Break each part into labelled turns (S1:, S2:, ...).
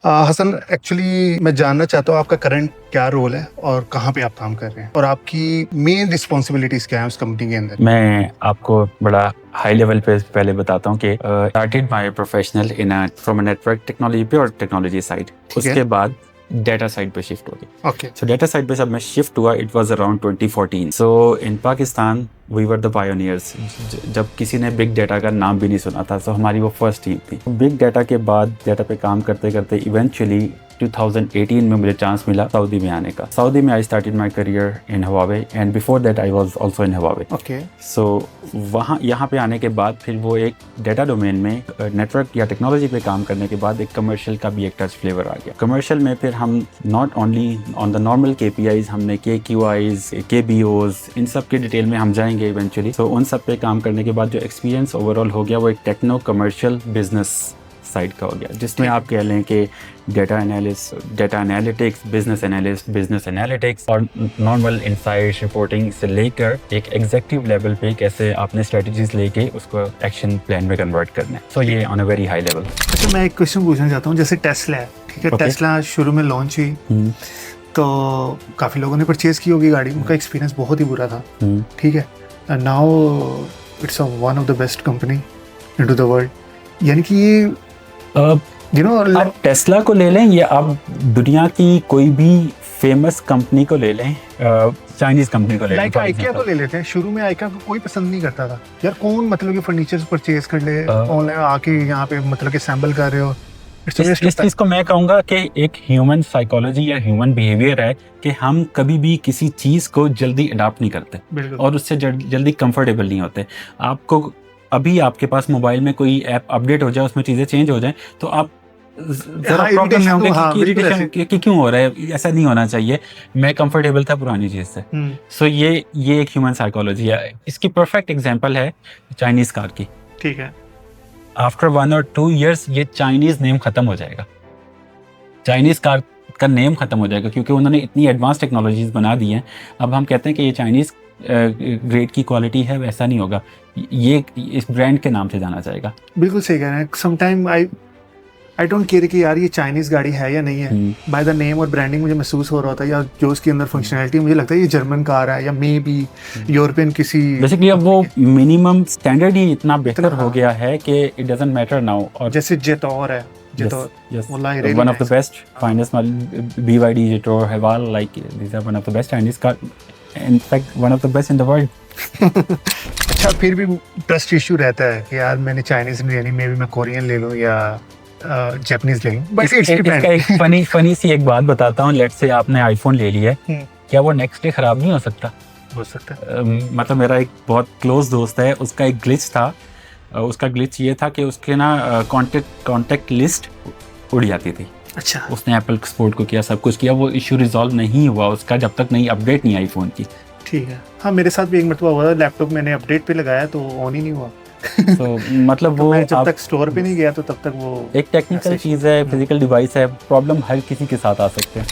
S1: Hasan, actually मैं जानना चाहता हूँ आपका करंट क्या रोल है और कहाँ पे आप काम कर रहे हैं और आपकी मेन रिस्पॉन्सिबिलिटीज क्या है उस कंपनी के अंदर।
S2: मैं आपको बड़ा हाई लेवल पे पहले बताता हूँ कि started my professional in from a network technology पे और टेक्नोलॉजी साइड। उसके बाद डाटा साइड पे शिफ्ट हो गई।
S1: ओके।
S2: सो डाटा साइड पे जब मैं शिफ्ट हुआ it was around 2014। So in Pakistan we were the pioneers. जब किसी ने बिग डाटा का नाम भी नहीं सुना था, सो हमारी वो फर्स्ट टीम थी। बिग डाटा के बाद डाटा पे काम करते करते इवेंचुअली 2018 में मुझे चांस मिला सऊदी में आने का। सऊदी में I started my career in Huawei and before that I was also in Huawei.
S1: Okay.
S2: So यहाँ पे आने के बाद फिर वो एक डाटा डोमेन में नेटवर्क या टेक्नोलॉजी पे काम करने के बाद एक कमर्शियल का भी एक टच फ्लेवर आ गया। कमर्शियल में फिर हम not only on the normal KPIs, हमने KQIs, KBOs, इन सब के डिटेल में हम जाएंगे इवेंचुअली। सो उन सब पे काम करने के बाद जो एक्सपीरियंस ओवरऑल हो गया वो एक टेक्नो कमर्शियल बिजनेस साइड का हो गया, जिसमें आप कह लें कि data analyst, data analytics, business analyst, business analytics और नॉर्मल इनसाइट्स रिपोर्टिंग से लेकर एक एग्जीक्यूटिव लेवल पे कैसे आपने स्ट्रेटजीज लेके उसको एक्शन प्लान में कन्वर्ट करना है। सो ये on a very high level.
S1: अच्छा, मैं एक क्वेश्चन पूछना चाहता हूँ। जैसे टेस्ला है, ठीक है, टेस्ला शुरू में लॉन्च हुई तो काफ़ी लोगों ने परचेज की होगी गाड़ी, उनका एक्सपीरियंस बहुत ही बुरा था, ठीक है। Now it's one of the best company into the world. यानी कि ये
S2: आप टेस्ला को ले लें या आप दुनिया की कोई भी फेमस कंपनी को ले लें, चाइनीज कंपनी को ले लें,
S1: आइकिया को ले लेते हैं। शुरू में आइकिया को कोई पसंद नहीं करता था यार, कौन मतलब कि फर्नीचर परचेज कर ले ऑनलाइन आके यहाँ पे मतलब कि सैंपल कर रहे हो।
S2: इस चीज को मैं कहूँगा कि एक ह्यूमन साइकोलॉजी या ह्यूमन बिहेवियर है कि हम कभी भी किसी चीज को जल्दी अडॉप्ट नहीं करते और उससे जल्दी कंफर्टेबल नहीं होते। आपको अभी आपके पास मोबाइल में कोई ऐप अपडेट हो जाए, उसमें चीजें चेंज हो जाए तो आप जरा प्रॉब्लम में होंगे कि क्यों हो रहा है, ऐसा नहीं होना चाहिए, मैं कंफर्टेबल था पुरानी चीज से। सो ये एक ह्यूमन साइकोलॉजी है। इसकी परफेक्ट एग्जांपल है चाइनीज कार की,
S1: ठीक है।
S2: आफ्टर 1 or 2 years ये चाइनीज नेम खत्म हो जाएगा, चाइनीज कार का नेम खत्म हो जाएगा क्योंकि उन्होंने इतनी एडवांस टेक्नोलॉजीज बना दी हैं। अब हम कहते हैं कि ये चाइनीज ग्रेड की क्वालिटी है, वैसा नहीं होगा, ये इस ब्रांड के नाम से जाना जाएगा।
S1: बिल्कुल सही कह रहे हैं। समटाइम आई डोंट केयर कि यार ये चाइनीज गाड़ी है या नहीं है, बाय द नेम और ब्रांडिंग मुझे महसूस हो रहा होता है, या जो उसके अंदर फंक्शनैलिटी मुझे लगता है ये जर्मन कार है या मे बी यूरोपियन किसी।
S2: बेसिकली अब वो मिनिमम स्टैंडर्ड ही इतना बेहतर हो गया है कि इट डजंट मैटर नाउ। और
S1: जैसे जेटोर है,
S2: one of the best finest BYD, Jetor, Haval, like these are one of the best Chinese car, in fact one of the best in the world.
S1: अच्छा, फिर भी ट्रस्ट इशू रहता है कि यार मैंने चाइनीज नहीं लेनी, मे बी मैं कोरियन ले लूं या जापानीज ले लूं। बस
S2: एक फनी सी एक बात बताता हूँ। लेट्स से आपने आईफोन ले लिया है, क्या वो नेक्स्ट डे खराब नहीं हो सकता?
S1: हो सकता है।
S2: मतलब मेरा एक बहुत क्लोज दोस्त है, उसका एक ग्लिच था। उसका ग्लिच ये था कि उसके ना कॉन्टेक्ट लिस्ट उड़ जाती थी।
S1: अच्छा।
S2: उसने एप्पल सपोर्ट को किया, सब कुछ किया, वो इशू रिजॉल्व नहीं हुआ उसका जब तक नई अपडेट नहीं आई फ़ोन की।
S1: ठीक है। हाँ, मेरे साथ भी एक मरतबा हुआ था, लैपटॉप मैंने अपडेट पे लगाया तो ऑन ही नहीं हुआ।
S2: तो मतलब वो
S1: मैं जब तक स्टोर पे नहीं गया तो तब तक वो
S2: एक टेक्निकल चीज़ है, फिजिकल डिवाइस है, प्रॉब्लम हर किसी के साथ आ सकते हैं।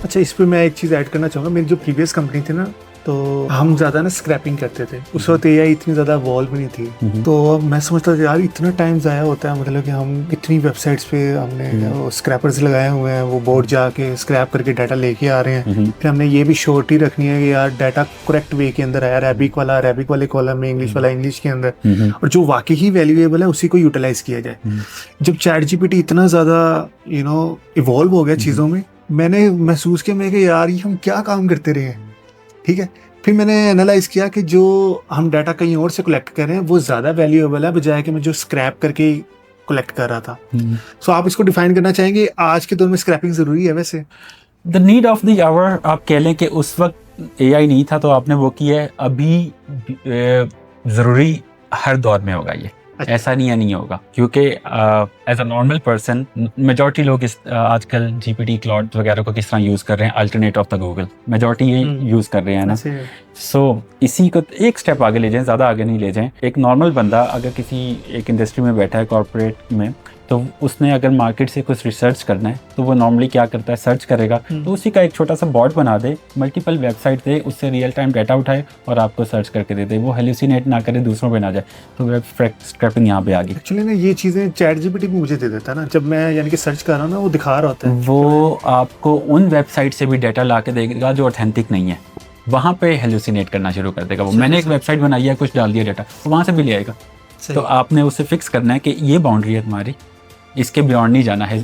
S1: अच्छा, इस पे मैं एक चीज़ ऐड करना चाहूँगा। मेरी जो प्रीवियस कंपनी थी ना, तो हम ज़्यादा ना स्क्रैपिंग करते थे। उस वक्त AI इतनी ज़्यादा इवॉल्व नहीं थी, तो मैं समझता था यार इतना टाइम ज़ाया होता है, मतलब कि हम इतनी वेबसाइट्स पे हमने स्क्रैपर्स लगाए हुए हैं, वो बोर्ड जाके स्क्रैप करके डाटा लेके आ रहे हैं। फिर हमने ये भी श्योरिटी रखनी है कि यार डाटा करेक्ट वे के अंदर आया, अरेबिक वाले कॉलम में, इंग्लिश वाला इंग्लिश के अंदर, और जो वाकई ही वैल्यूएबल है उसी को यूटिलाइज किया जाए। जब ChatGPT इतना ज़्यादा इवॉल्व हो गया चीज़ों में, मैंने महसूस किया मैं कि यार ये हम क्या काम करते रहे हैं, ठीक है। फिर मैंने एनालाइज किया कि जो हम डाटा कहीं और से कलेक्ट कर रहे हैं वो ज़्यादा वैल्यूएबल है बजाय कि मैं जो स्क्रैप करके कलेक्ट कर रहा था। सो आप इसको डिफाइन करना चाहेंगे, आज के दौर में स्क्रैपिंग ज़रूरी है? वैसे
S2: the need of the hour, आप कह लें कि उस वक्त AI नहीं था तो आपने वो किया है, अभी ज़रूरी हर दौर में होगा ये। अच्छा। ऐसा नहीं होगा क्योंकि as a normal person majority लोग आजकल GPT क्लाउड वगैरह को किस तरह यूज़ कर रहे हैं, alternate of the Google, majority ये यूज़ कर रहे हैं ना। सो इसी को एक स्टेप आगे ले जाएं, ज़्यादा आगे नहीं ले जाएं। एक नॉर्मल बंदा अगर किसी एक इंडस्ट्री में बैठा है, कॉर्पोरेट में, तो उसने अगर मार्केट से कुछ रिसर्च करना है तो वो नॉर्मली क्या करता है, सर्च करेगा, तो उसी का एक छोटा सा बॉट बना दे, मल्टीपल वेबसाइट दे, उससे रियल टाइम डाटा उठाए और आपको सर्च करके दे दे, वो हेल्यूसिनेट ना करे, दूसरों पे ना जाए। तो वेब स्क्रैपिंग यहाँ पे आ गई।
S1: एक्चुअली ना ये चीज़ें चैट जीपीटी भी मुझे दे देता है ना, जब मैं यानी कि सर्च कर रहा हूँ ना, वो दिखा रहा होता है,
S2: वो आपको उन वेबसाइट से भी डाटा ला के देगा जो ऑथेंटिक नहीं है, वहाँ पे हेल्यूसिनेट करना शुरू कर देगा वो। मैंने एक वेबसाइट बनाई है, कुछ डाल दिया डाटा, तो वहाँ से भी ले आएगा। तो आपने उसे फिक्स करना है कि ये बाउंड्री है तुम्हारी, इसके बियॉन्ड नहीं जाना है,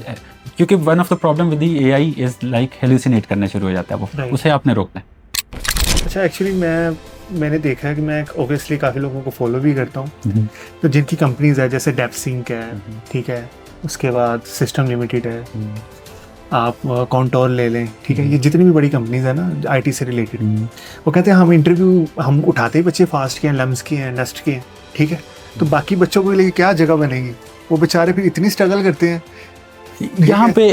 S2: क्योंकि one of the problem with the AI is like hallucinate करना शुरू हो जाता है वो, उसे आपने रोकना है।
S1: अच्छा, एक्चुअली मैंने देखा है कि मैं ऑब्वियसली काफ़ी लोगों को फॉलो भी करता हूँ, तो जिनकी कंपनीज है, जैसे डेप्सिंक है, ठीक है, उसके बाद सिस्टम लिमिटेड है, आप कॉन्टोर ले लें, ठीक है, ये जितनी भी बड़ी कंपनीज है ना आईटी से रिलेटेड, वो कहते हैं हम इंटरव्यू हम उठाते ही बच्चे फास्ट के हैं, लम्स के हैं, नस्ट के हैं, ठीक है, तो बाकी बच्चों को लेके क्या जगह बनेगी, वो बेचारे फिर इतनी स्ट्रगल करते हैं।
S2: यहाँ पे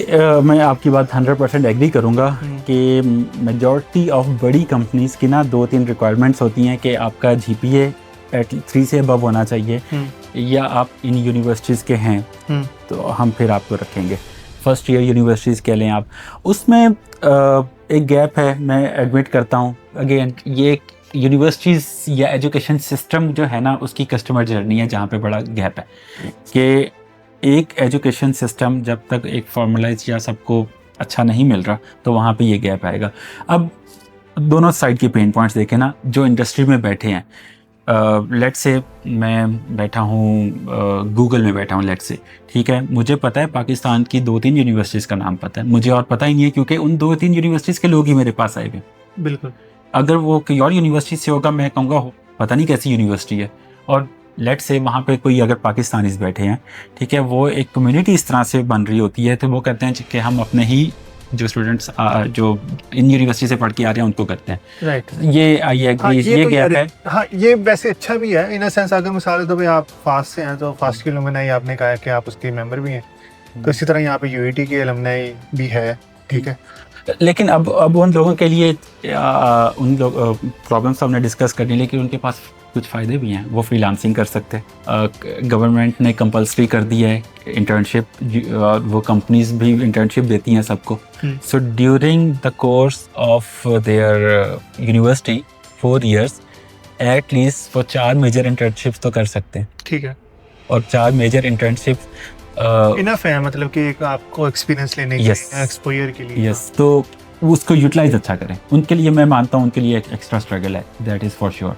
S2: मैं आपकी बात 100% एग्री करूँगा कि मेजॉरिटी ऑफ बड़ी कंपनीज की ना 2-3 रिक्वायरमेंट्स होती हैं कि आपका जीपीए एट 3 से अबव होना चाहिए, या आप इन यूनिवर्सिटीज़ के हैं तो हम फिर आपको रखेंगे। फर्स्ट ईयर यूनिवर्सिटीज़ कह लें आप, उसमें एक गैप है, मैं एडमिट करता हूँ। अगेन ये यूनिवर्सिटीज़ या एजुकेशन सिस्टम जो है ना, उसकी कस्टमर जर्नी है जहाँ पे बड़ा गैप है कि एक एजुकेशन सिस्टम जब तक एक फॉर्मलाइज या सबको अच्छा नहीं मिल रहा, तो वहाँ पे ये गैप आएगा। अब दोनों साइड के पेन पॉइंट्स देखें ना, जो इंडस्ट्री में बैठे हैं, लेट्स से मैं बैठा हूँ गूगल में बैठा हूँ, लेट्स से, ठीक है, मुझे पता है पाकिस्तान की 2-3 यूनिवर्सिटीज़ का नाम पता है मुझे, और पता ही नहीं है क्योंकि उन 2-3 यूनिवर्सिटीज़ के लोग ही मेरे पास आए हुए।
S1: बिल्कुल,
S2: अगर वो कोई और यूनिवर्सिटी से होगा, मैं कहूँगा पता नहीं कैसी यूनिवर्सिटी है। और लेट से वहाँ पे कोई अगर पाकिस्तानीज बैठे हैं, ठीक है, वो एक कम्युनिटी इस तरह से बन रही होती है, तो वो कहते हैं कि हम अपने ही जो स्टूडेंट्स जो इन यूनिवर्सिटी से पढ़ के आ रहे हैं उनको करते हैं।
S1: राइट,
S2: ये आई एग्री, ये गैप है।
S1: हाँ, ये वैसे अच्छा भी है इन अ सेंस। अगर मिसाल तो भाई आप फास्ट से हैं तो फास्ट के अलुमनाई आपने कहा कि आप उसके मेंबर भी हैं, तो इसी तरह यहाँ पे यूईटी के अलुमनाई भी है, ठीक है।
S2: लेकिन अब उन लोगों के लिए उन लोग प्रॉब्लम्स हमने डिस्कस करनी, लेकिन उनके पास कुछ फ़ायदे भी हैं, वो फ्रीलांसिंग कर सकते हैं। गवर्नमेंट ने कंपल्सरी कर दी है इंटर्नशिप, और वो कंपनीज भी इंटर्नशिप देती हैं सबको। So during the course of their university 4 years at least वो 4 मेजर इंटर्नशिप्स तो कर सकते हैं,
S1: ठीक है,
S2: और 4 मेजर इंटर्नशिप्स
S1: इनफ है, मतलब कि एक आपको एक्सपीरियंस लेने के लिए, एक्सपोजर के लिए।
S2: यस, तो उसको यूटिलाइज अच्छा करें। उनके लिए मैं मानता हूँ, उनके लिए एक एक्स्ट्रा स्ट्रगल है, दैट इज़ फॉर श्योर।